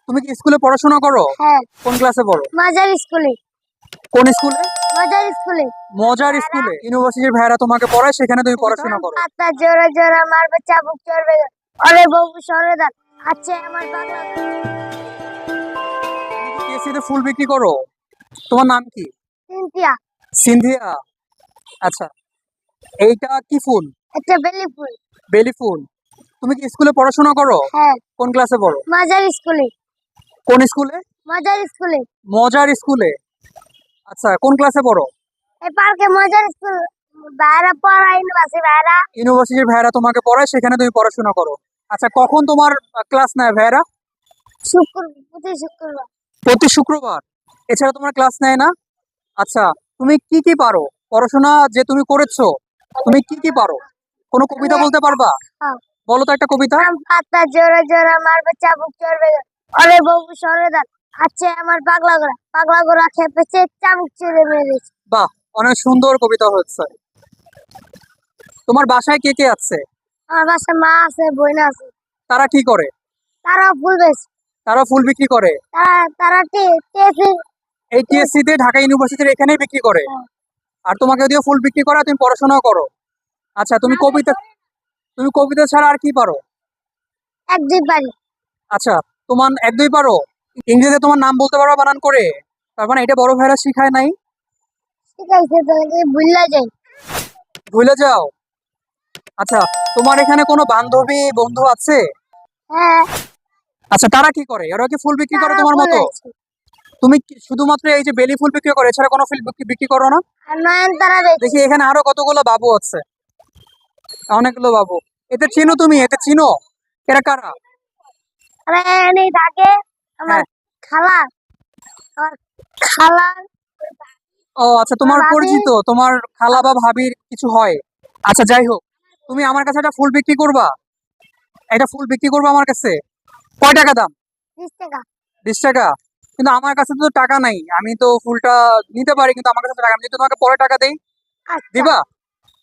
তুমি কি স্কুলে পড়াশোনা করো? হ্যাঁ, কোন ক্লাসে পড়ো? মাজার স্কুলে। কোন স্কুলে? মাজার স্কুলে। মজার স্কুলে? ইউনিভার্সিটির ভাইরা তোমাকে পড়ায়, সেখানে তুমি পড়াশোনা করো? পাতা জোরে জোরে মারবে, চাবুক চড়বে। আরে বাবু সরে দাঁড়। আচ্ছা আমার বাংলা। কেসিতে ফুল বিক্রি করো? তোমার নাম কি? সিনথিয়া। সিনথিয়া। আচ্ছা, এইটা কি ফুল? একটা বেলি ফুল। বেলি ফুল। তুমি কি স্কুলে পড়াশোনা করো? হ্যাঁ, কোন ক্লাসে পড়ো? মাজার স্কুলে। কোন স্কুলে? মাজার স্কুলে। মজার স্কুলে। আচ্ছা, কোন ক্লাসে পড়ো? এই পার্কে মাজার স্কুল। বাইরে পড়া ইউনিভার্সিটি বাইরা। ইউনিভার্সিটির ভাইরা তোমাকে পড়ায়, সেখানে তুমি পড়াশোনা করো। আচ্ছা, কখন তোমার ক্লাস নেয় ভাইরা? প্রতি শুক্রবার। প্রতি শুক্রবার। এছাড়া তোমার ক্লাস নেয় না? আচ্ছা, তুমি কি কি পারো? পড়াশোনা যে তুমি করেছো, তুমি কি কি পারো? কোনো কবিতা বলতে পারবা? হ্যাঁ। বলো তো একটা কবিতা। পাতা জোরে জোরে মারবে, চাবুক চড়বে। আরে বাবু সরে দাঁড়। আচ্ছা আমার পাগলা গোরা খেপেছে, চাবুক চড়ে মেরেছে। বাহ, অনেক সুন্দর কবিতা হচ্ছে। তোমার বাসায় কে কে আছে? আমার বাসায় মা আছে, বোন আছে। তারা কি করে? তারা ফুল বেশ। তারা ফুল বিক্রি করে? তারা এই টিএসসি তে, ঢাকা ইউনিভার্সিটির এখানেই বিক্রি করে? আর তোমাকে যদিও ফুল বিক্রি করা, তুমি পড়াশোনাও করো। আচ্ছা, তুমি কবিতা ছাড়া আর কি পারো? এক দুই বাড়ি। আচ্ছা, তোমার এক দুই পারো? ইংরেজিতে তোমার নাম বলতে পারবা বানান করে? তার মানে এটা বড় ভাইরা শিখায় নাই? শিখাইছে তোকে ভুললা যাই। ভুলে যাও? আচ্ছা, তোমার এখানে কোনো বান্ধবী বন্ধু আছে? হ্যাঁ। আচ্ছা, তারা কি করে? ওরা কি ফুল বিক্রি করে তারা তোমার ফুল মতো? বেচে। তুমি কি শুধুমাত্র এই যে বেলি ফুল বিক্রি করে, এছাড়া কোনো ফুল বিক্রি করো না? আর নয়নতারা বেচে। দেখি এখানে আরো কতগুলো বাবু আছে, অনেকগুলো বাবু। এতে চিনো তুমি? এতে চিনো? এরা কারা? আরে এনে থাকে আমার হ্যাঁ। খালা। আমার খালা। ও আচ্ছা, তোমার ভাবি। পরিচিত, তোমার খালা বা ভাবির কিছু হয়? আচ্ছা, যাই হোক, তুমি আমার কাছে একটা ফুল বিক্রি করবা? এটা ফুল বিক্রি করবা আমার কাছে? কয় টাকা দাম? 20 টাকা। 20 টাকা? কিন্তু আমার কাছে তো টাকা নাই, আমি তো ফুলটা নিতে পারি, কিন্তু আমার কাছে তো টাকা, আমি যদি তোমাকে পরে টাকা দেই, আচ্ছা। দিবা?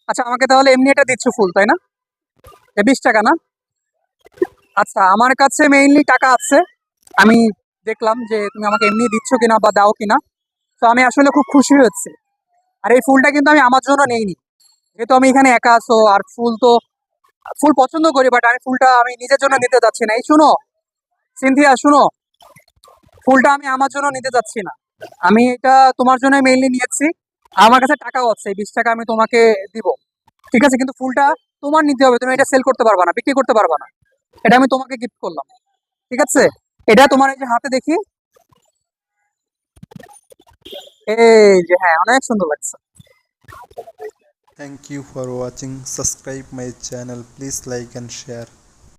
আচ্ছা, আমাকে তাহলে এমনি এটা দিচ্ছ ফুল, তাই না? 20 টাকা না? আচ্ছা, আমার কাছে মেইনলি টাকা আছে। আমি দেখলাম যে তুমি আমাকে এমনি দিচ্ছ কিনা বা দাও কিনা, তো আমি আসলে খুব খুশি হয়েছি। আর এই ফুলটা কিন্তু আমি আমার জন্য নেইনি, যেহেতু আমি এখানে একা আছো, আর ফুল পছন্দ করি, বাট আমি ফুলটা আমি নিজের জন্য নিতে যাচ্ছি না। এই শুনো সিনথিয়া, শুনো, ফুলটা আমি আমার জন্য নিতে যাচ্ছি না, আমি এটা তোমার জন্য মেইনলি নিয়েছি। আমার কাছে টাকাও আছে, 20 টাকা আমি তোমাকে দিব, ঠিক আছে? কিন্তু ফুলটা তোমার নিতে হবে, তুমি এটা সেল করতে পারবা না, বিক্রি করতে পারবা না। এটা আমি তোমাকে গিফট করলাম, ঠিক আছে? এটা তোমার এই যে হাতে দেখি, এই যে, হ্যাঁ, অনেক সুন্দর লাগছে। Thank you for watching. Subscribe my channel. Please like and share.